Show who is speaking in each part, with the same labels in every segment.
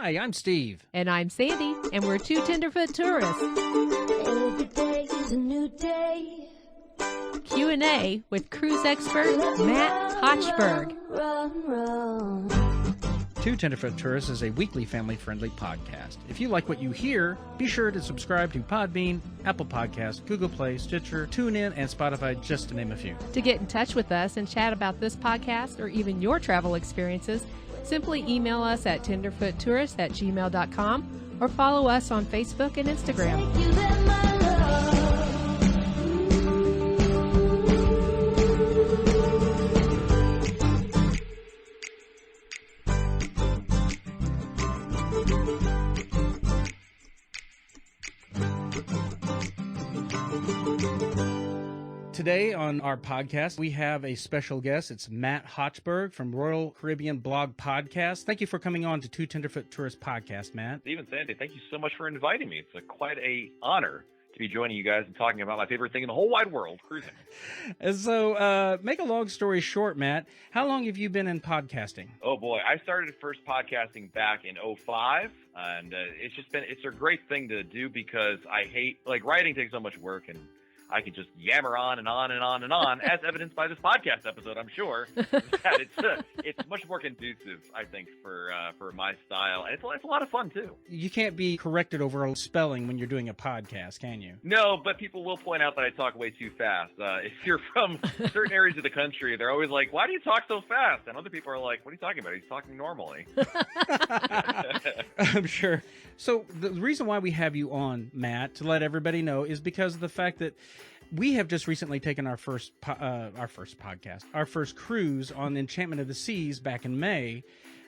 Speaker 1: Hi, I'm Steve.
Speaker 2: And I'm Sandy, and we're two tenderfoot tourists.
Speaker 3: Every day is a new day.
Speaker 2: Q&A with cruise expert Matt Hochberg.
Speaker 3: Run.
Speaker 1: Two Tenderfoot Tourists is a weekly family-friendly podcast. If you like what you hear, be sure to subscribe to Podbean, Apple Podcasts, Google Play, Stitcher, TuneIn, and Spotify, just to name a few.
Speaker 2: To get in touch with us and chat about this podcast or even your travel experiences, simply email us at tenderfoottourist@gmail.com or follow us on Facebook and Instagram.
Speaker 3: Take you there, my love.
Speaker 1: Today on our podcast, we have a special guest. It's Matt Hochberg from Royal Caribbean Blog Podcast. Thank you for coming on to Two Tenderfoot Tourist Podcast, Matt.
Speaker 4: Steve and Sandy, thank you so much for inviting me. It's quite an honor to be joining you guys and talking about my favorite thing in the whole wide world, cruising.
Speaker 1: And so, make a long story short, Matt, how long have you been in podcasting?
Speaker 4: Oh boy, I started first podcasting back in 2005, and it's a great thing to do because I hate, writing takes so much work, and I could just yammer on and on and on and on, as evidenced by this podcast episode, I'm sure. That it's much more conducive, I think, for my style. And it's a lot of fun, too.
Speaker 1: You can't be corrected over a spelling when you're doing a podcast, can you?
Speaker 4: No, but people will point out that I talk way too fast. If you're from certain areas of the country, they're always like, why do you talk so fast? And other people are like, what are you talking about? He's talking normally.
Speaker 1: I'm sure. So the reason why we have you on, Matt, to let everybody know, is because of the fact that we have just recently taken our first cruise on Enchantment of the Seas back in May.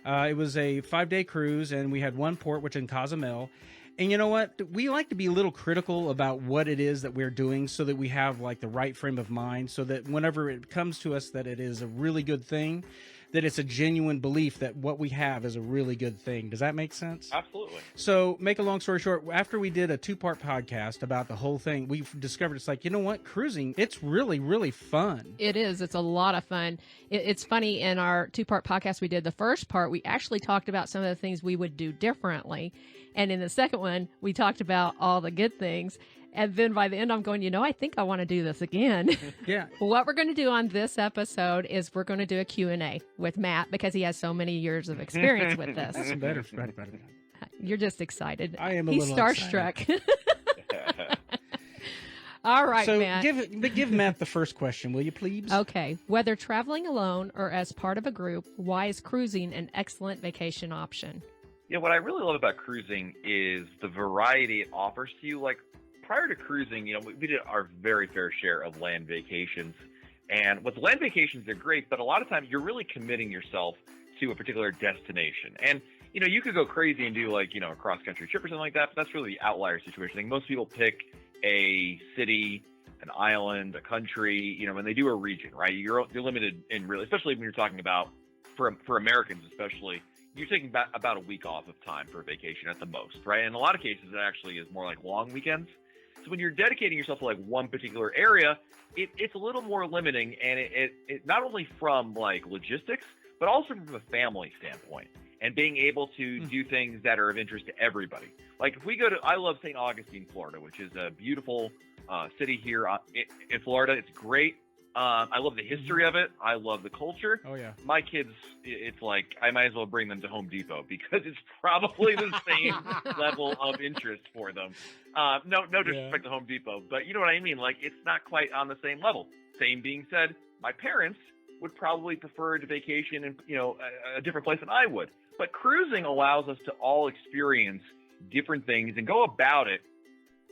Speaker 1: It was a 5-day cruise, and we had one port, which in Cozumel. And you know what? We like to be a little critical about what it is that we're doing so that we have the right frame of mind, so that whenever it comes to us that it is a really good thing, that it's a genuine belief that what we have is a really good thing. Does that make sense?
Speaker 4: Absolutely.
Speaker 1: So, make a long story short, after we did a 2-part podcast about the whole thing, we've discovered it's you know what? Cruising, it's really, really fun.
Speaker 2: It is. It's a lot of fun. It's funny, in our 2-part podcast we did, the first part, we actually talked about some of the things we would do differently. And in the second one, we talked about all the good things. And then by the end, I'm going, I think I want to do this again.
Speaker 1: Yeah.
Speaker 2: What we're going to do on this episode is we're going to do a Q&A with Matt because he has so many years of experience with this.
Speaker 1: That's better.
Speaker 2: You're just excited.
Speaker 1: I am a
Speaker 2: He's
Speaker 1: little
Speaker 2: starstruck. All right,
Speaker 1: so
Speaker 2: Matt.
Speaker 1: give Matt the first question, will you please?
Speaker 2: Okay. Whether traveling alone or as part of a group, why is cruising an excellent vacation option?
Speaker 4: Yeah, what I really love about cruising is the variety it offers to you. Prior to cruising, we did our very fair share of land vacations. And with land vacations, they're great, but a lot of times you're really committing yourself to a particular destination. And, you could go crazy and do a cross-country trip or something like that, but that's really the outlier situation. I think most people pick a city, an island, a country, when they do a region, right? You're limited in really, especially when you're talking about, for Americans especially, you're taking about a week off of time for a vacation at the most, right? In a lot of cases, it actually is more like long weekends. So when you're dedicating yourself to one particular area, it's a little more limiting, and it not only from logistics, but also from a family standpoint, and being able to do things that are of interest to everybody. If we go to, I love St. Augustine, Florida, which is a beautiful city here in Florida. It's great. I love the history of it. I love the culture.
Speaker 1: Oh, yeah.
Speaker 4: My kids, it's I might as well bring them to Home Depot because it's probably the same level of interest for them. No disrespect to Home Depot, but you know what I mean? It's not quite on the same level. Same being said, my parents would probably prefer to vacation in, a different place than I would. But cruising allows us to all experience different things and go about it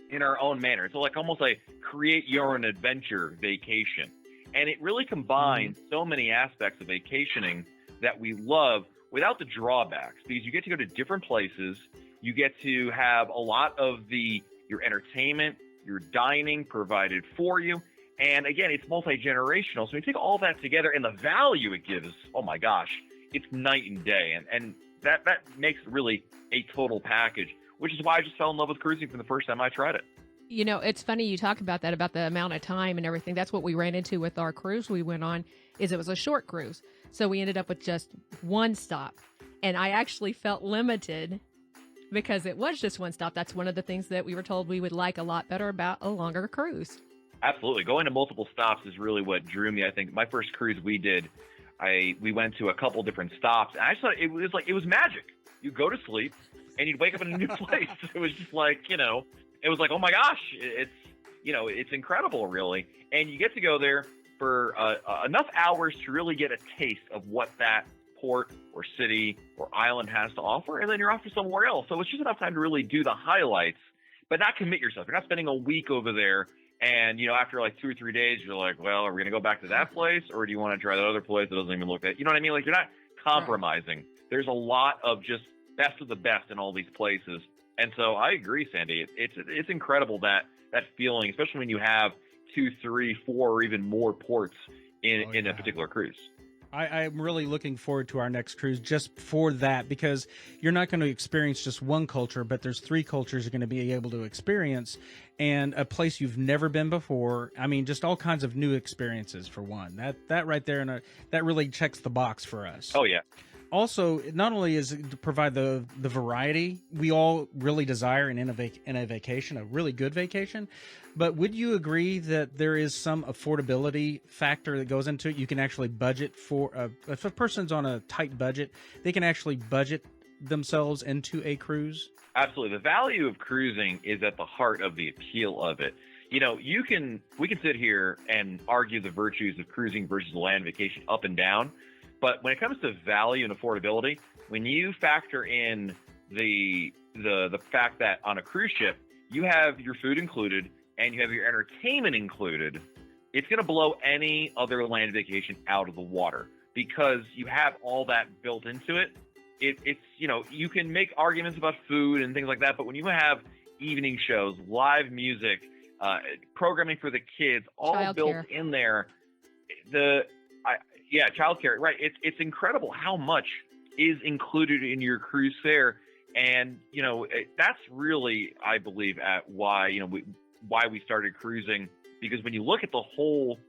Speaker 4: in our own manner. So almost create your own adventure vacation. And it really combines so many aspects of vacationing that we love without the drawbacks, because you get to go to different places. You get to have a lot of your entertainment, your dining provided for you. And again, it's multi-generational. So you take all that together and the value it gives, oh my gosh, it's night and day. And that makes really a total package, which is why I just fell in love with cruising from the first time I tried it.
Speaker 2: It's funny you talk about that, about the amount of time and everything. That's what we ran into with our cruise we went on, is it was a short cruise. So we ended up with just one stop. And I actually felt limited because it was just one stop. That's one of the things that we were told we would like a lot better about a longer cruise.
Speaker 4: Absolutely. Going to multiple stops is really what drew me. I think my first cruise we did, we went to a couple different stops, and I just thought it was magic. You go to sleep and you'd wake up in a new place. It was just like, it was like, oh my gosh, it's incredible, really. And you get to go there for enough hours to really get a taste of what that port or city or island has to offer, and then you're off to somewhere else. So it's just enough time to really do the highlights, but not commit yourself. You're not spending a week over there, and after like 2 or 3 days, you're like, well, are we gonna go back to that place, or do you want to try that other place that doesn't even look that? You know what I mean? Like, you're not compromising. Right. There's a lot of just best of the best in all these places, and so I agree, Sandy. It's incredible that feeling, especially when you have 2, 3, 4, or even more ports in a particular cruise.
Speaker 1: I'm really looking forward to our next cruise just for that, because you're not going to experience just one culture, but there's 3 cultures you're going to be able to experience, and a place you've never been before. I mean, just all kinds of new experiences for one. That right there, and that really checks the box for us.
Speaker 4: Oh, yeah.
Speaker 1: Also, not only is it to provide the variety we all really desire in a vacation, a really good vacation, but would you agree that there is some affordability factor that goes into it? You can actually budget if a person's on a tight budget, they can actually budget themselves into a cruise?
Speaker 4: Absolutely. The value of cruising is at the heart of the appeal of it. We can sit here and argue the virtues of cruising versus land vacation up and down. But when it comes to value and affordability, when you factor in the fact that on a cruise ship, you have your food included and you have your entertainment included, it's going to blow any other land vacation out of the water, because you have all that built into it. It's you can make arguments about food and things like that, but when you have evening shows, live music, programming for the kids, all built in there, childcare, right? It's incredible how much is included in your cruise fare, and that's really, I believe, at why we started cruising, because when you look at the whole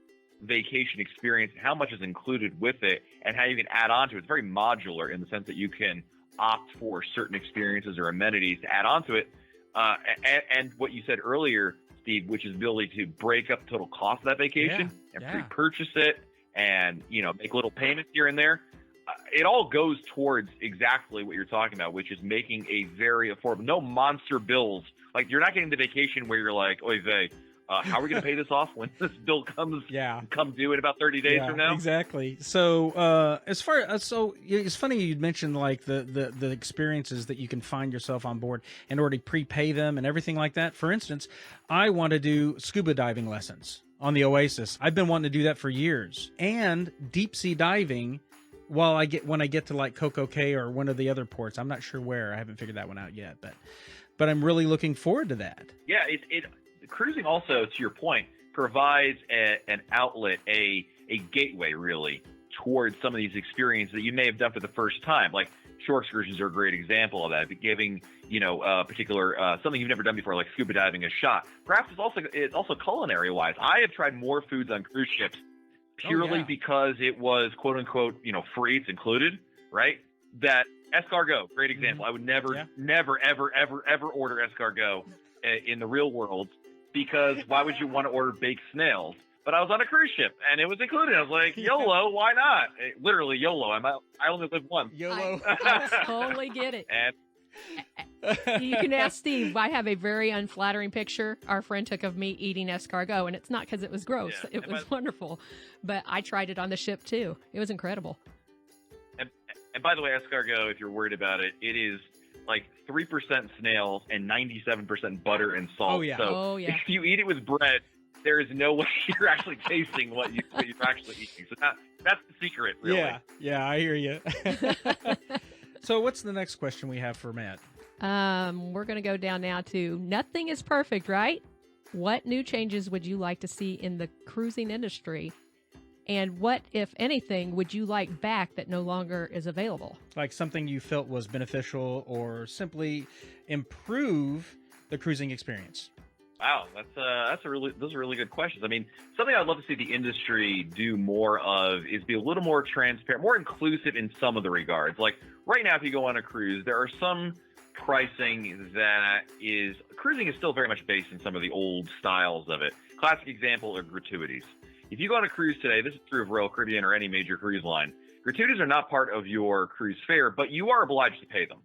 Speaker 4: vacation experience, how much is included with it, and how you can add on to it, it's very modular in the sense that you can opt for certain experiences or amenities to add on to it, and what you said earlier, Steve, which is the ability to break up the total cost of that vacation and pre-purchase it, and make little payments here and there. It all goes towards exactly what you're talking about, which is making a very affordable, no monster bills. Like, you're not getting the vacation where you're like, oy vey, how are we going to pay this off when this bill comes due in about 30 days from now?
Speaker 1: Exactly. So it's funny you'd mentioned like the experiences that you can find yourself on board and already prepay them and everything like that. For instance, I want to do scuba diving lessons on the Oasis. I've been wanting to do that for years, and deep sea diving. When I get to like Coco Cay or one of the other ports, I'm not sure where. I haven't figured that one out yet, but I'm really looking forward to that.
Speaker 4: Yeah, cruising also, to your point, provides an outlet, a gateway really towards some of these experiences that you may have done for the first time. Like, shore excursions are a great example of that. Giving a particular something you've never done before, like scuba diving, a shot. Perhaps it's also culinary wise. I have tried more foods on cruise ships purely because it was quote unquote free, it's included, right? That escargot, great example. I would never ever order escargot in the real world, because why would you want to order baked snails? But I was on a cruise ship and it was included. I was like, YOLO, why not? Literally YOLO. I only live once.
Speaker 1: YOLO.
Speaker 2: I totally get it.
Speaker 4: And
Speaker 2: you can ask Steve. I have a very unflattering picture our friend took of me eating escargot, and it's not because it was gross.
Speaker 4: Yeah.
Speaker 2: It was wonderful. But I tried it on the ship too. It was incredible.
Speaker 4: And by the way, escargot, if you're worried about it, it is like 3% snails and 97% butter and salt.
Speaker 1: Oh yeah.
Speaker 4: So if you eat it with bread, there is no way you're actually tasting what you're actually eating. So that's the secret, really.
Speaker 1: Yeah, I hear you. So what's the next question we have for Matt?
Speaker 2: We're going to go down now to nothing is perfect, right? What new changes would you like to see in the cruising industry? And what, if anything, would you like back that no longer is available?
Speaker 1: Like something you felt was beneficial or simply improve the cruising experience.
Speaker 4: Wow, those are really good questions. I mean, something I'd love to see the industry do more of is be a little more transparent, more inclusive in some of the regards. Like right now, if you go on a cruise, there are some pricing that is cruising is still very much based in some of the old styles of it. Classic example are gratuities. If you go on a cruise today, this is true of Royal Caribbean or any major cruise line, gratuities are not part of your cruise fare, but you are obliged to pay them.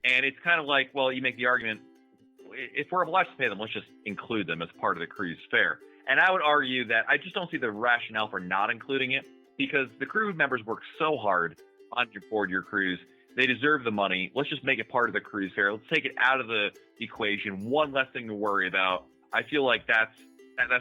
Speaker 4: And it's kind of like, well, you make the argument, if we're obliged to pay them, let's just include them as part of the cruise fare. And I would argue that I just don't see the rationale for not including it, because the crew members work so hard on board your cruise. They deserve the money. Let's just make it part of the cruise fare. Let's take it out of the equation. One less thing to worry about. I feel like that's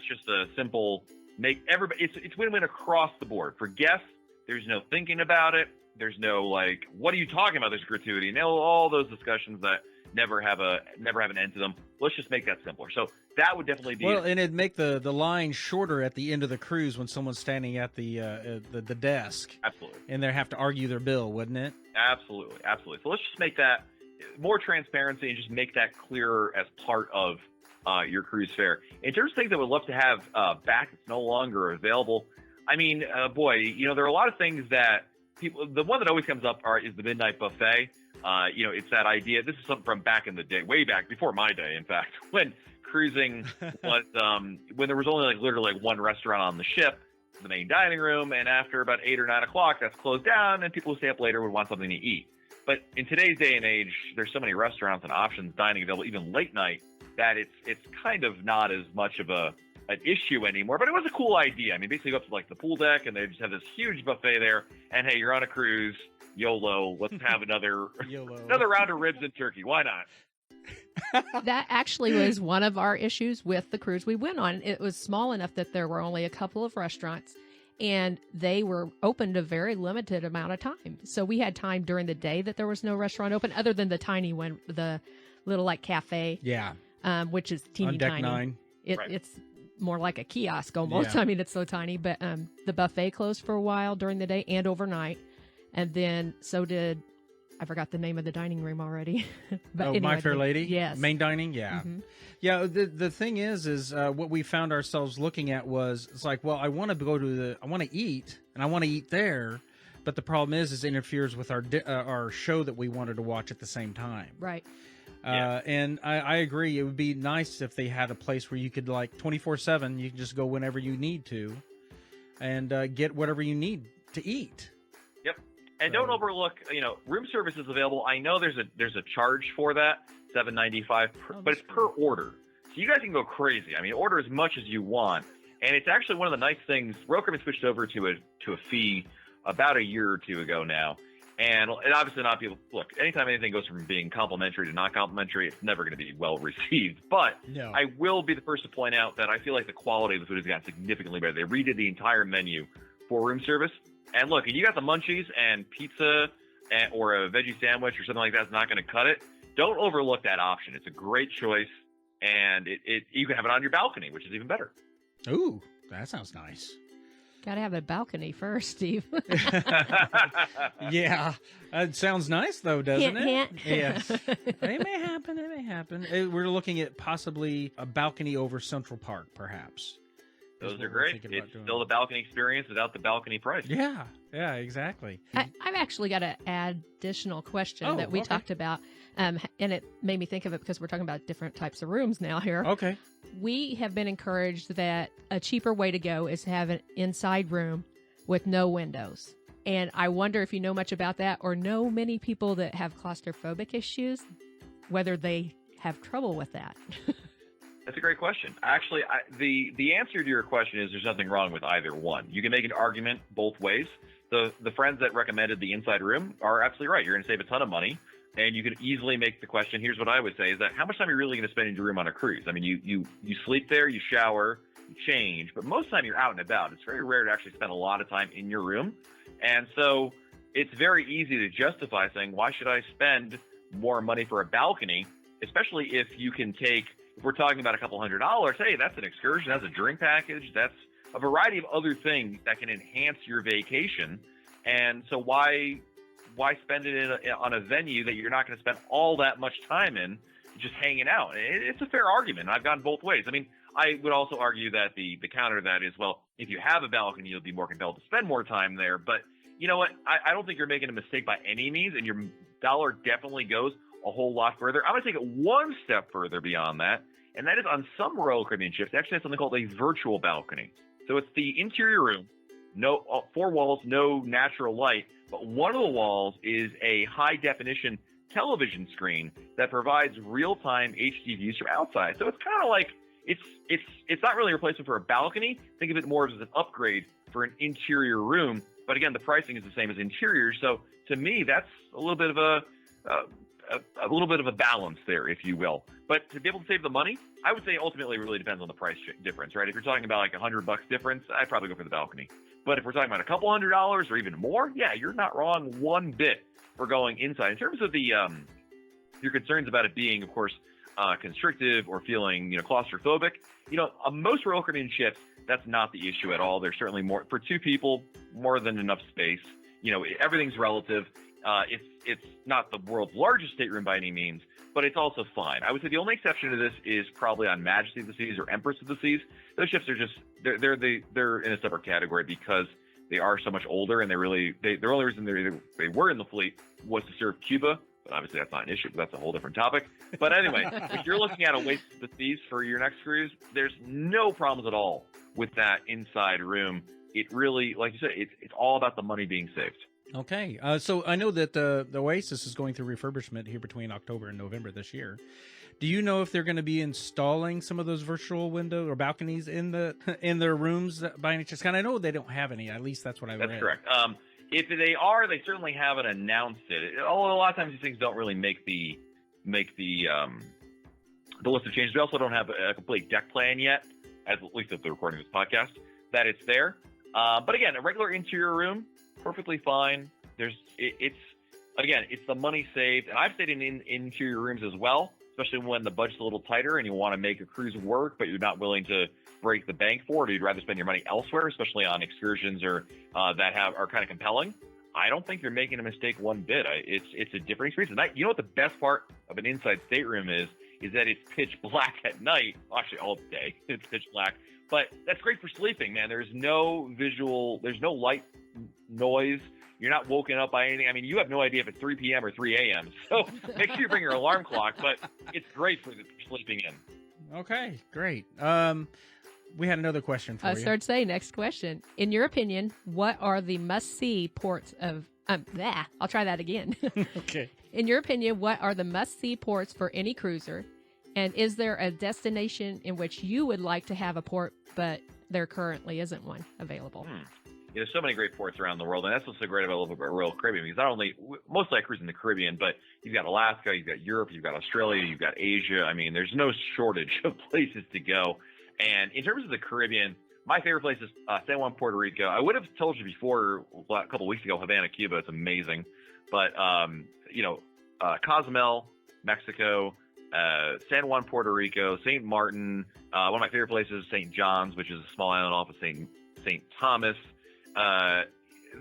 Speaker 4: just a simple it's win-win across the board. For guests, there's no thinking about it. There's no like, what are you talking about? There's gratuity. And all those discussions that never have an end to them. Let's just make that simpler. So that would definitely be
Speaker 1: and it'd make the line shorter at the end of the cruise when someone's standing at the desk.
Speaker 4: Absolutely.
Speaker 1: And they have to argue their bill, wouldn't it? Absolutely.
Speaker 4: So let's just make that more transparency and just make that clearer as part of your cruise fare. In terms of things I would love to have back that's no longer available, I mean, there are a lot of things that the one that always comes up is the midnight buffet. It's that idea. This is something from back in the day, way back before my day, in fact, when cruising was, when there was only literally one restaurant on the ship, the main dining room, and after about 8 or 9 o'clock, that's closed down, and people who stay up later would want something to eat. But in today's day and age, there's so many restaurants and options, dining available, even late night, that it's kind of not as much of an issue anymore. But it was a cool idea. I mean, basically you go up to the pool deck, and they just have this huge buffet there, and hey, you're on a cruise, YOLO, let's have another round of ribs and turkey. Why not?
Speaker 2: That actually was one of our issues with the cruise we went on. It was small enough that there were only a couple of restaurants, and they were open a very limited amount of time. So we had time during the day that there was no restaurant open, other than the tiny one, the little cafe.
Speaker 1: Yeah.
Speaker 2: Which is teeny
Speaker 1: on deck
Speaker 2: tiny.
Speaker 1: 9.
Speaker 2: It's more like a kiosk almost.
Speaker 1: Yeah.
Speaker 2: I mean, it's so tiny. But the buffet closed for a while during the day and overnight. And then so did, I forgot the name of the dining room already. But anyway,
Speaker 1: My Fair Lady?
Speaker 2: Yes.
Speaker 1: Main dining? Yeah.
Speaker 2: Mm-hmm.
Speaker 1: Yeah, the thing is what we found ourselves looking at was, it's like, well, I want to eat, and I want to eat there. But the problem is it interferes with our show that we wanted to watch at the same time.
Speaker 2: Right.
Speaker 1: And I agree. It would be nice if they had a place where you could 24/7. You can just go whenever you need to, and get whatever you need to eat.
Speaker 4: Yep. And don't overlook, room service is available. I know there's a charge for that, $7.95, but it's per order. So you guys can go crazy. I mean, order as much as you want, and it's actually one of the nice things. Royal Caribbean switched over to a fee about a year or two ago now. And obviously not people, look, anytime anything goes from being complimentary to not complimentary, it's never going to be well received. But
Speaker 1: no.
Speaker 4: I will be the first to point out that I feel like the quality of the food has gotten significantly better. They redid the entire menu for room service. And look, if you got the munchies and pizza or a veggie sandwich or something like that's not going to cut it, don't overlook that option. It's a great choice. And you can have it on your balcony, which is even better.
Speaker 1: Ooh, that sounds nice.
Speaker 2: Got to have a balcony first, Steve.
Speaker 1: Yeah, it sounds nice though, doesn't it?
Speaker 2: Hint.
Speaker 1: Yes, it may happen. It may happen. We're looking at possibly a balcony over Central Park, perhaps.
Speaker 4: Those are great. It's still the balcony experience without the balcony price.
Speaker 1: Yeah, exactly.
Speaker 2: I've actually got an additional question that we talked about, and it made me think of it because we're talking about different types of rooms now here.
Speaker 1: Okay.
Speaker 2: We have been encouraged that a cheaper way to go is to have an inside room with no windows. And I wonder if you know much about that or know many people that have claustrophobic issues, whether they have trouble with that.
Speaker 4: That's a great question. Actually, the answer to your question is there's nothing wrong with either one. You can make an argument both ways. The friends that recommended the inside room are absolutely right. You're going to save a ton of money. And you could easily make the question, here's what I would say, is that how much time are you really going to spend in your room on a cruise? I mean, you sleep there, you shower, you change, but most of the time you're out and about. It's very rare to actually spend a lot of time in your room. And so it's very easy to justify saying, why should I spend more money for a balcony, especially if you can take, if we're talking about a couple $100, hey, that's an excursion, that's a drink package, that's a variety of other things that can enhance your vacation. And so why spend it on a venue that you're not going to spend all that much time in just hanging out? It's a fair argument. I've gone both ways. I mean, I would also argue that the counter to that is, well, if you have a balcony, you'll be more compelled to spend more time there. But you know what? I don't think you're making a mistake by any means, and your dollar definitely goes a whole lot further. I'm going to take it one step further beyond that, and that is on some Royal Caribbean ships, they actually have something called a virtual balcony. So it's the interior room, no 4 walls, no natural light, but one of the walls is a high-definition television screen that provides real-time HD views from outside. So it's kind of like it's not really a replacement for a balcony. Think of it more as an upgrade for an interior room. But again, the pricing is the same as interior. So to me, that's a little bit of a balance there, if you will. But to be able to save the money, I would say ultimately it really depends on the price difference, right? If you're talking about like $100 difference, I'd probably go for the balcony. But if we're talking about a couple $100 or even more, yeah, you're not wrong one bit for going inside. In terms of the your concerns about it being, of course, constrictive or feeling, claustrophobic, on most Royal Caribbean ships, that's not the issue at all. There's certainly more for 2 people, more than enough space. Everything's relative. It's not the world's largest stateroom by any means, but it's also fine. I would say the only exception to this is probably on Majesty of the Seas or Empress of the Seas. Those ships are just they're in a separate category because they are so much older, and the only reason they were in the fleet was to serve Cuba. But obviously that's not an issue, but that's a whole different topic. But anyway, if you're looking at Oasis of the Seas for your next cruise, there's no problems at all with that inside room. It really, like you said, it's all about the money being saved.
Speaker 1: Okay, so I know that the Oasis is going through refurbishment here between October and November this year. Do you know if they're going to be installing some of those virtual window or balconies in their rooms by any chance? And I know they don't have any. At least that's what I read.
Speaker 4: That's correct. If they are, they certainly haven't announced it. Although a lot of times these things don't really make the list of changes. We also don't have a complete deck plan yet, at least if they're recording this podcast, that it's there. But again, a regular interior room, perfectly fine. It's the money saved, and I've stayed in interior rooms as well, especially when the budget's a little tighter and you want to make a cruise work, but you're not willing to break the bank for it, or you'd rather spend your money elsewhere, especially on excursions or that are kind of compelling. I don't think you're making a mistake one bit. It's a different experience. And you know what the best part of an inside stateroom is that it's pitch black at night. Well, actually, all day it's pitch black. But that's great for sleeping, man. There's no light noise. You're not woken up by anything. I mean, you have no idea if it's 3 p.m. or 3 a.m. So make sure you bring your alarm clock, but it's great for sleeping in.
Speaker 1: Okay, great. We had another question for you.
Speaker 2: I started to say, next question. In your opinion, what are the must-see ports of... I'll try that again.
Speaker 1: Okay.
Speaker 2: In your opinion, what are the must-see ports for any cruiser? And is there a destination in which you would like to have a port, but there currently isn't one available?
Speaker 4: There's so many great ports around the world, and that's what's so great about Royal Caribbean, because not only, mostly I cruise in the Caribbean, but you've got Alaska, you've got Europe, you've got Australia, you've got Asia. I mean, there's no shortage of places to go. And in terms of the Caribbean, my favorite place is San Juan, Puerto Rico. I would have told you before, a couple of weeks ago, Havana, Cuba. It's amazing. But, Cozumel, Mexico, San Juan, Puerto Rico, St. Martin. One of my favorite places is St. John's, which is a small island off of St. Thomas.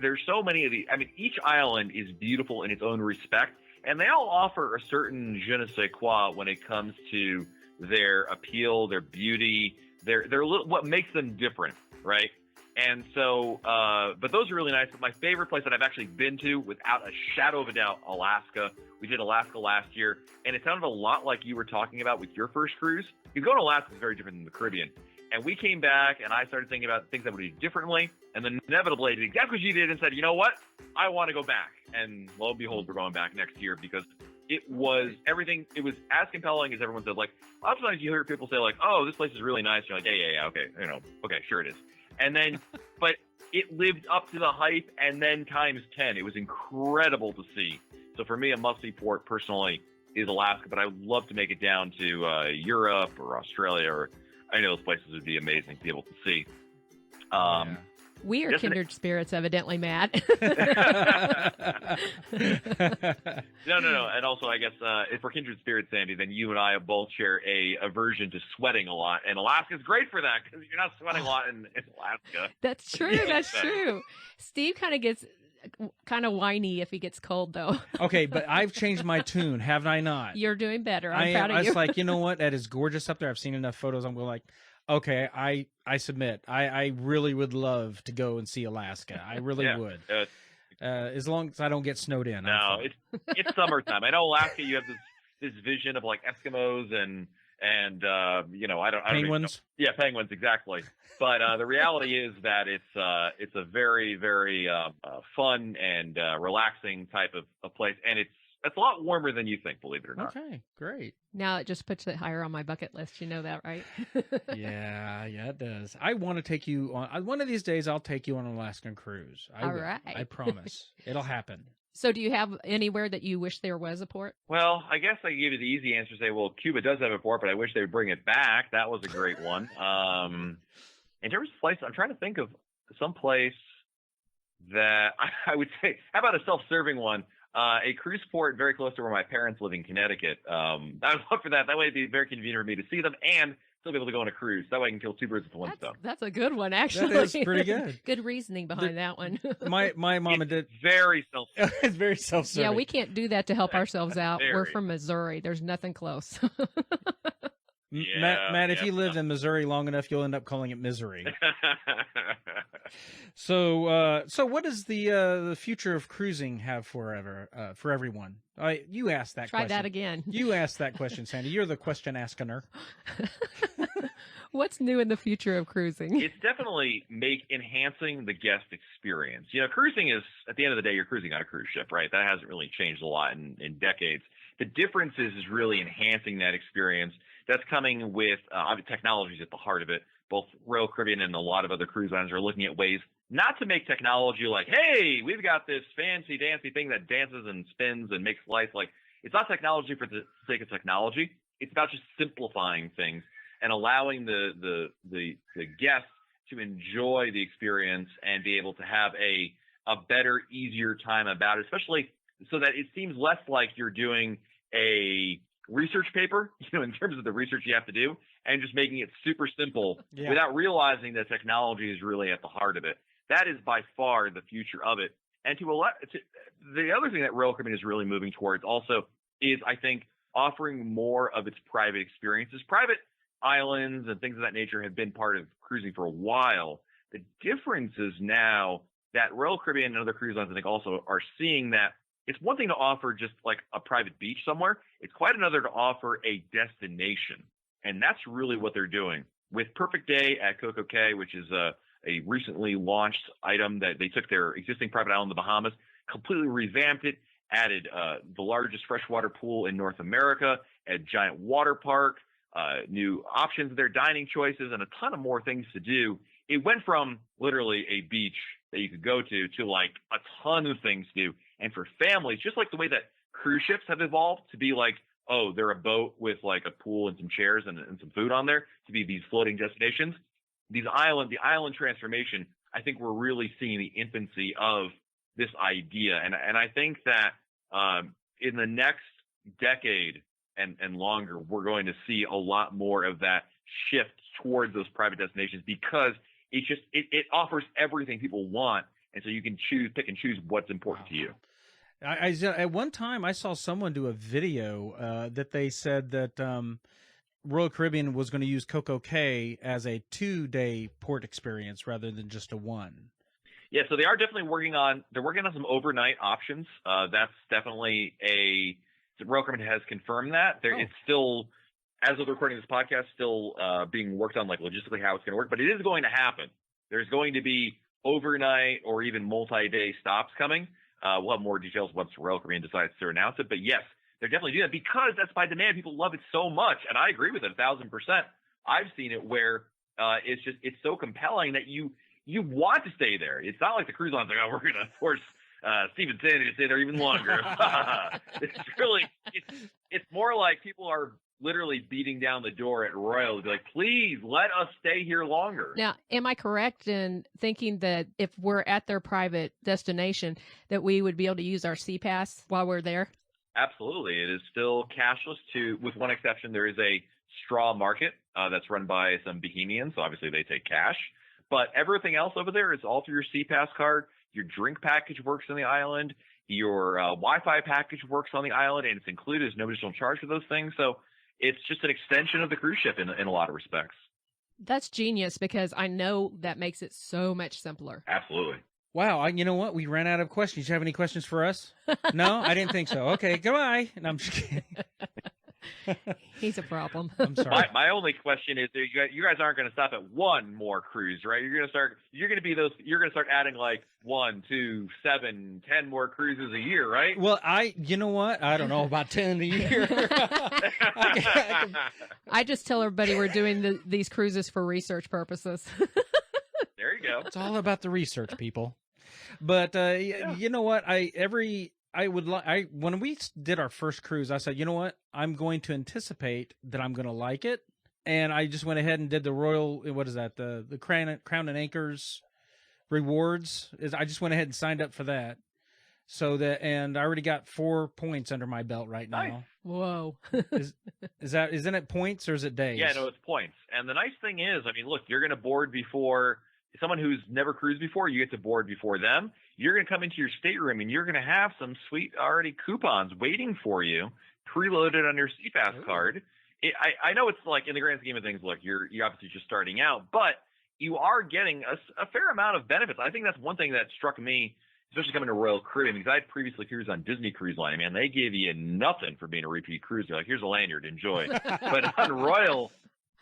Speaker 4: There's so many of these. I mean, each island is beautiful in its own respect, and they all offer a certain je ne sais quoi when it comes to their appeal, their beauty, their what makes them different, right? And so, but those are really nice. But my favorite place that I've actually been to, without a shadow of a doubt, Alaska. We did Alaska last year, and it sounded a lot like you were talking about with your first cruise. Because going to Alaska is very different than the Caribbean. And we came back, and I started thinking about things I would do differently. And then inevitably, I did exactly what you did and said, you know what? I want to go back. And lo and behold, we're going back next year because it was everything. It was as compelling as everyone said. Like, a lot of times you hear people say, like, oh, this place is really nice. You're like, yeah, okay. Okay, sure it is. And then, but it lived up to the hype and then times 10. It was incredible to see. So for me, a must-see port personally is Alaska, but I would love to make it down to Europe or Australia, or I know those places would be amazing to be able to see.
Speaker 2: We are kindred spirits, evidently, Matt.
Speaker 4: No. And also, I guess if we're kindred spirits, Sandy, then you and I both share a aversion to sweating a lot. And Alaska's great for that because you're not sweating a lot in Alaska.
Speaker 2: That's true. That's true. Steve kind of gets whiny if he gets cold, though.
Speaker 1: Okay, but I've changed my tune, have I not?
Speaker 2: You're doing better. I'm proud of you.
Speaker 1: I was like, you know what? That is gorgeous up there. I've seen enough photos. I'm going like, okay, I submit. I really would love to go and see Alaska. I really would. As long as I don't get snowed in.
Speaker 4: No, it's summertime. I know Alaska, you have this vision of like Eskimos and you know, I don't
Speaker 1: Penguins.
Speaker 4: Yeah, penguins, exactly. But the reality is that it's a very, very fun and relaxing type of place, and it's a lot warmer than you think, believe it or not.
Speaker 1: Okay, great.
Speaker 2: Now it just puts it higher on my bucket list. You know that, right?
Speaker 1: Yeah, it does. I want to take you on one of these days. I'll take you on an Alaskan cruise. I
Speaker 2: All
Speaker 1: will.
Speaker 2: right.
Speaker 1: I promise. It'll happen.
Speaker 2: So do you have anywhere that you wish there was a port?
Speaker 4: Well, I guess I can give you the easy answer. Say, well, Cuba does have a port, but I wish they would bring it back. That was a great one. In terms of place, I'm trying to think of some place that I would say. How about a self-serving one? A cruise port very close to where my parents live in Connecticut. I would love for that. That way, it'd be very convenient for me to see them and still be able to go on a cruise. That way, I can kill two birds with one stone.
Speaker 2: That's a good one, actually.
Speaker 1: That is pretty good.
Speaker 2: Good reasoning behind that one.
Speaker 1: My mom and dad.
Speaker 4: Very self-serving.
Speaker 1: It's very self-serving.
Speaker 2: Yeah, we can't do that to help ourselves out. We're
Speaker 4: Very.
Speaker 2: from Missouri. There's nothing close.
Speaker 4: Yeah,
Speaker 1: Matt, if
Speaker 4: yeah,
Speaker 1: you lived in Missouri long enough, you'll end up calling it misery. So what does the future of cruising have for everyone? You asked that
Speaker 2: Try
Speaker 1: question.
Speaker 2: that again.
Speaker 1: You asked that question, Sandy. You're the question asker.
Speaker 2: What's new in the future of cruising?
Speaker 4: It's definitely enhancing the guest experience. You know, cruising is, at the end of the day, you're cruising on a cruise ship, right? That hasn't really changed a lot in decades. The difference is really enhancing that experience. That's coming with technology at the heart of it. Both Royal Caribbean and a lot of other cruise lines are looking at ways not to make technology like, hey, we've got this fancy dancy thing that dances and spins and makes life like. It's not technology for the sake of technology. It's about just simplifying things and allowing the guests to enjoy the experience and be able to have a better, easier time about it, especially so that it seems less like you're doing a research paper, you know, in terms of the research you have to do, and just making it super simple without realizing that technology is really at the heart of it. That is by far the future of it. And the other thing that Royal Caribbean is really moving towards also is, I think, offering more of its private experiences. Private islands and things of that nature have been part of cruising for a while. The difference is now that Royal Caribbean and other cruise lines, I think, also are seeing that it's one thing to offer just like a private beach somewhere. It's quite another to offer a destination. And that's really what they're doing. With Perfect Day at Coco Cay, which is a recently launched item that they took their existing private island, the Bahamas, completely revamped it, added the largest freshwater pool in North America, a giant water park, new options, their dining choices, and a ton of more things to do. It went from literally a beach that you could go to like a ton of things to do. And for families, just like the way that cruise ships have evolved to be like, oh, they're a boat with like a pool and some chairs and some food on there, to be these floating destinations. The island transformation, I think we're really seeing the infancy of this idea. And I think that in the next decade and longer, we're going to see a lot more of that shift towards those private destinations, because it offers everything people want. And so you can pick and choose what's important to you.
Speaker 1: At one time, I saw someone do a video that they said that Royal Caribbean was going to use Coco Cay as a 2-day port experience rather than just a one.
Speaker 4: Yeah, so they are definitely working on some overnight options. That's definitely Royal Caribbean has confirmed that. It's still, as of recording this podcast, still being worked on, like logistically how it's going to work, but it is going to happen. There's going to be overnight or even multi-day stops coming. We'll have more details once Royal Caribbean decides to announce it. But yes, they're definitely doing that because that's by demand. People love it so much, and I agree with it 1,000%. I've seen it where it's so compelling that you want to stay there. It's not like the cruise line's like, oh, we're going to force Steve and Sandy to stay there even longer. It's more like people are literally beating down the door at Royal to be like, please let us stay here longer.
Speaker 2: Now, am I correct in thinking that if we're at their private destination, that we would be able to use our CPass while we're there?
Speaker 4: Absolutely. It is still cashless with one exception. There is a straw market that's run by some bohemians. So obviously they take cash, but everything else over there is all through your CPass card. Your drink package works on the island. Your Wi-Fi package works on the island, and it's included. There's no additional charge for those things. So it's just an extension of the cruise ship in a lot of respects.
Speaker 2: That's genius, because I know that makes it so much simpler.
Speaker 4: Absolutely.
Speaker 1: Wow, you know what? We ran out of questions. You have any questions for us? No, I didn't think so. Okay, goodbye. No, I'm just kidding.
Speaker 2: He's a problem.
Speaker 1: I'm sorry.
Speaker 4: My only question is, you guys aren't going to stop at one more cruise, right? You're going to start adding like 1, 2, 7, 10 more cruises a year, right?
Speaker 1: Well, you know what? I don't know about 10 a year.
Speaker 2: I just tell everybody we're doing these cruises for research purposes.
Speaker 4: There you go.
Speaker 1: It's all about the research, people. But you know what? When we did our first cruise, I said, you know what? I'm going to anticipate that I'm going to like it, and I just went ahead and did the Royal. What is that? The Crown and Anchors rewards. I just went ahead and signed up for that. And I already got 4 points under my belt right now.
Speaker 4: Nice.
Speaker 2: Whoa.
Speaker 1: Isn't it points or is it days?
Speaker 4: Yeah, no, it's points. And the nice thing is, I mean, look, you're going to board before someone who's never cruised before. You get to board before them. You're going to come into your stateroom and you're going to have some sweet already coupons waiting for you, preloaded on your CPAS card. I know it's like in the grand scheme of things, look, you're obviously just starting out, but you are getting a fair amount of benefits. I think that's one thing that struck me, especially coming to Royal Caribbean, because I had previously cruised on Disney Cruise Line. Man, they give you nothing for being a repeat cruiser. Like, here's a lanyard, enjoy. But on Royal,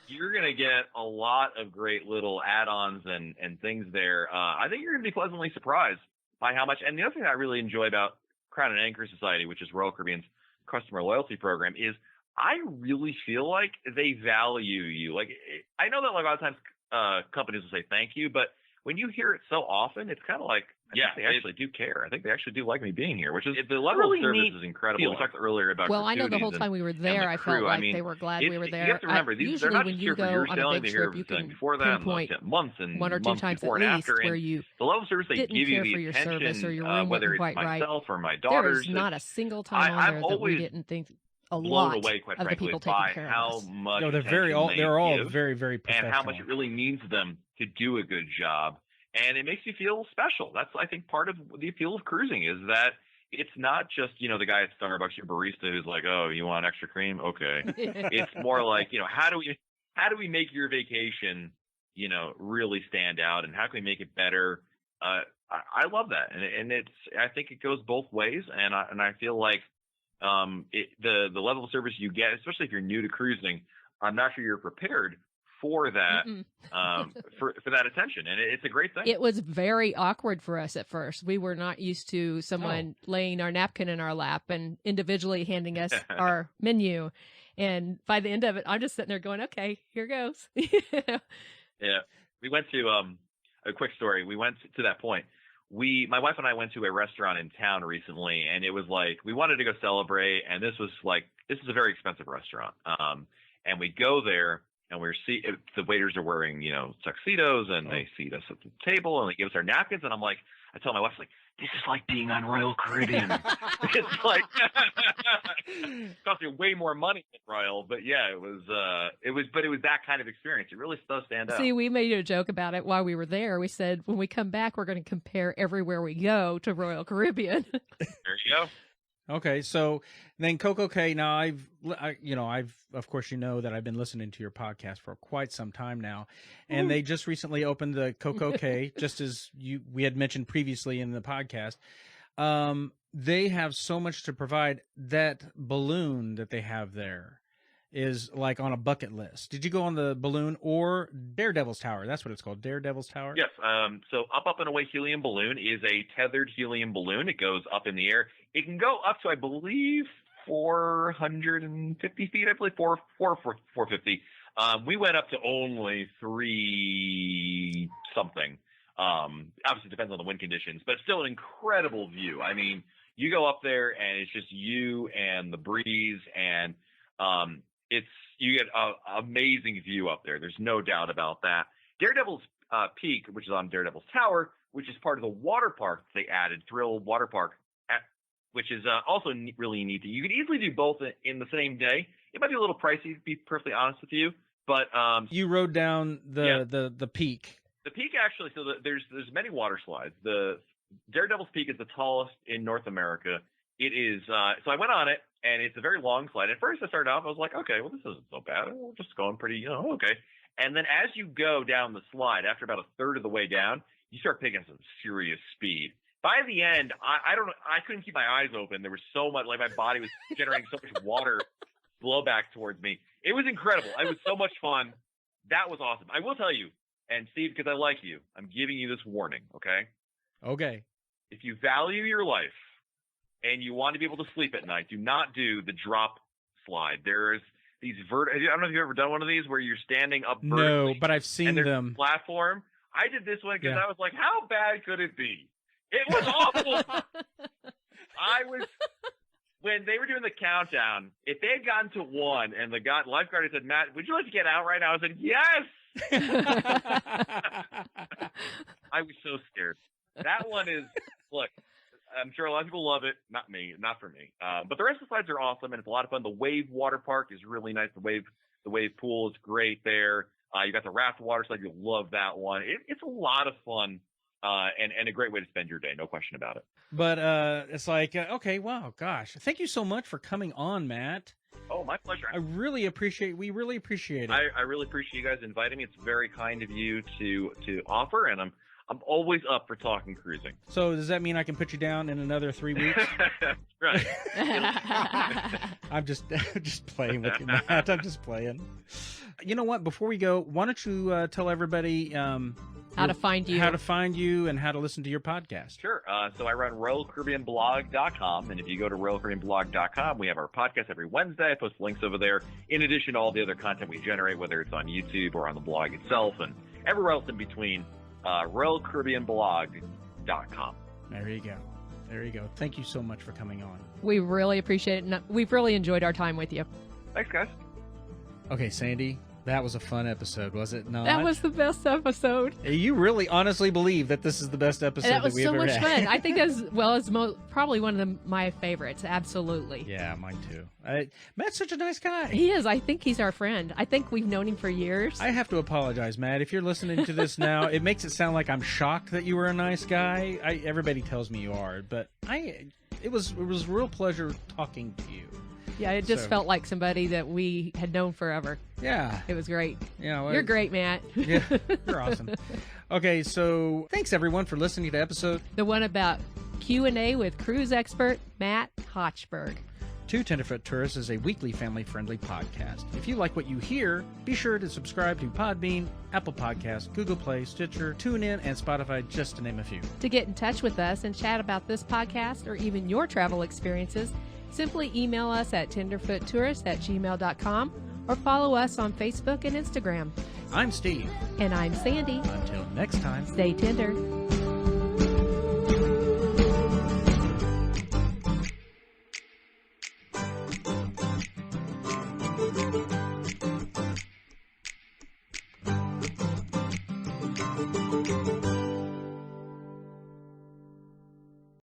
Speaker 4: you're going to get a lot of great little add-ons and things there. I think you're going to be pleasantly surprised by how much. And the other thing I really enjoy about Crown and Anchor Society, which is Royal Caribbean's customer loyalty program, is I really feel like they value you. Like, I know that like a lot of times companies will say thank you, but when you hear it so often, it's kind of like, I think they actually do care. I think they actually do like me being here, which is the level of service is incredible. We talked earlier about
Speaker 2: I know the whole time we were there, I felt like they were glad we were there.
Speaker 4: You have to remember,
Speaker 2: usually when you go on a big trip, you can pinpoint
Speaker 4: months and
Speaker 2: 1 or 2 times at least where you
Speaker 4: the level of service they
Speaker 2: didn't
Speaker 4: give you,
Speaker 2: care
Speaker 4: the
Speaker 2: for your
Speaker 4: attention,
Speaker 2: service or your room
Speaker 4: whether
Speaker 2: wasn't
Speaker 4: it's
Speaker 2: quite right.
Speaker 4: myself or my
Speaker 2: There
Speaker 4: daughters.
Speaker 2: is not a single time on there that we didn't think a lot
Speaker 4: blown away, quite
Speaker 2: of the
Speaker 4: frankly,
Speaker 2: people taking
Speaker 4: by
Speaker 2: care
Speaker 4: how
Speaker 2: of us.
Speaker 4: much
Speaker 1: No, they're all
Speaker 4: give
Speaker 1: very, very professional.
Speaker 4: and how much it really means to them to do a good job. And it makes you feel special. That's, I think, part of the appeal of cruising is that it's not just, the guy at Starbucks, your barista who's like, oh, you want extra cream? Okay. It's more like, how do we make your vacation, really stand out, and how can we make it better? I love that. And I think it goes both ways. And I feel like the level of service you get, especially if you're new to cruising, I'm not sure you're prepared for that for that attention, and it's a great thing.
Speaker 2: It was very awkward for us at first. We were not used to someone laying our napkin in our lap and individually handing us our menu, and by the end of it, I'm just sitting there going, okay, here goes.
Speaker 4: Yeah, we went to a quick story. We went to that point. My wife and I went to a restaurant in town recently, and it was like we wanted to go celebrate, and this is a very expensive restaurant, and we go there. And the waiters are wearing, tuxedos, and they seat us at the table, and they give us our napkins. And I tell my wife, this is like being on Royal Caribbean. It's like cost me way more money than Royal, but yeah, it was that kind of experience. It really does stand out.
Speaker 2: See, we made a joke about it while we were there. We said when we come back, we're going to compare everywhere we go to Royal Caribbean.
Speaker 4: There you go.
Speaker 1: Okay, so then Coco K. Now I've of course that I've been listening to your podcast for quite some time now, and they just recently opened the Coco K, just as we had mentioned previously in the podcast. They have so much to provide. That balloon that they have there is like on a bucket list. Did you go on the balloon or Daredevil's Tower? That's what it's called, Daredevil's Tower?
Speaker 4: Yes. So Up and Away Helium Balloon is a tethered helium balloon. It goes up in the air. It can go up to, I believe, 450 feet, 450. We went up to only 3 something. Obviously, it depends on the wind conditions, but still an incredible view. I mean, you go up there, and it's just you and the breeze, and you get an amazing view up there. There's no doubt about that. Daredevil's Peak, which is on Daredevil's Tower, which is part of the water park they added, Thrill Water Park, which is also really neat. You can easily do both in the same day. It might be a little pricey, to be perfectly honest with you, but
Speaker 1: you rode down the peak.
Speaker 4: The peak actually. So there's many water slides. The Daredevil's Peak is the tallest in North America. It is. So I went on it, and it's a very long slide. At first, I started off, I was like, okay, well, this isn't so bad. We're just going pretty, okay. And then as you go down the slide, after about a third of the way down, you start picking some serious speed. By the end, I don't know. I couldn't keep my eyes open. There was so much, like my body was generating so much water blowback towards me. It was incredible. It was so much fun. That was awesome. I will tell you, and Steve, because I like you, I'm giving you this warning, okay?
Speaker 1: Okay.
Speaker 4: If you value your life and you want to be able to sleep at night, do not do the drop slide. There's these I don't know if you've ever done one of these where you're standing up vertically.
Speaker 1: No, but I've seen
Speaker 4: and there's
Speaker 1: them.
Speaker 4: a platform. I did this one because
Speaker 1: Yeah.
Speaker 4: I was like, how bad could it be? It was awful. When they were doing the countdown, if they had gotten to 1 and the lifeguard had said, Matt, would you like to get out right now? I said, yes. I was so scared. That one is, look, I'm sure a lot of people love it. Not me, not for me. But the rest of the slides are awesome, and it's a lot of fun. The Wave Water Park is really nice. The Wave Pool is great there. You got the Raft Water Slide. You'll love that one. It's a lot of fun. And a great way to spend your day, no question about it.
Speaker 1: But it's like, okay, wow, gosh. Thank you so much for coming on, Matt.
Speaker 4: Oh, my pleasure.
Speaker 1: We really appreciate it.
Speaker 4: I really appreciate you guys inviting me. It's very kind of you to offer, and I'm always up for talking cruising.
Speaker 1: So does that mean I can put you down in another 3 weeks?
Speaker 4: Right.
Speaker 1: I'm just playing with you, Matt. I'm just playing. You know what? Before we go, why don't you tell everybody
Speaker 2: how to find you,
Speaker 1: and how to listen to your podcast?
Speaker 4: Sure. So I run royalcaribbeanblog.com, and if you go to royalcaribbeanblog.com, we have our podcast every Wednesday. I post links over there, in addition to all the other content we generate, whether it's on YouTube or on the blog itself, and everywhere else in between. royalcaribbeanblog.com.
Speaker 1: There you go. Thank you so much for coming on.
Speaker 2: We really appreciate it. We've really enjoyed our time with you.
Speaker 4: Thanks, guys.
Speaker 1: Okay, Sandy, that was a fun episode, was it not?
Speaker 2: That was the best episode.
Speaker 1: You really honestly believe that this is the best episode
Speaker 2: That was
Speaker 1: we've
Speaker 2: so
Speaker 1: ever
Speaker 2: much
Speaker 1: had?
Speaker 2: fun. I think as well as probably one of my favorites. Absolutely.
Speaker 1: Yeah, mine too. Matt's such a nice guy.
Speaker 2: He is. I think he's our friend. I think we've known him for years.
Speaker 1: I have to apologize, Matt. If you're listening to this now, it makes it sound like I'm shocked that you were a nice guy. Everybody tells me you are, but it was a real pleasure talking to you.
Speaker 2: Yeah, it just felt like somebody that we had known forever.
Speaker 1: Yeah.
Speaker 2: It was great.
Speaker 1: Yeah,
Speaker 2: You're great, Matt.
Speaker 1: Yeah, you're awesome. Okay, so thanks everyone for listening to episode
Speaker 2: The one about Q&A with cruise expert Matt Hochberg.
Speaker 1: Two Tenderfoot Tourists is a weekly family-friendly podcast. If you like what you hear, be sure to subscribe to Podbean, Apple Podcasts, Google Play, Stitcher, TuneIn, and Spotify, just to name a few.
Speaker 2: To get in touch with us and chat about this podcast or even your travel experiences, simply email us at tenderfoottourist@gmail.com or follow us on Facebook and Instagram.
Speaker 1: I'm Steve.
Speaker 2: And I'm Sandy.
Speaker 1: Until next time.
Speaker 2: Stay tender.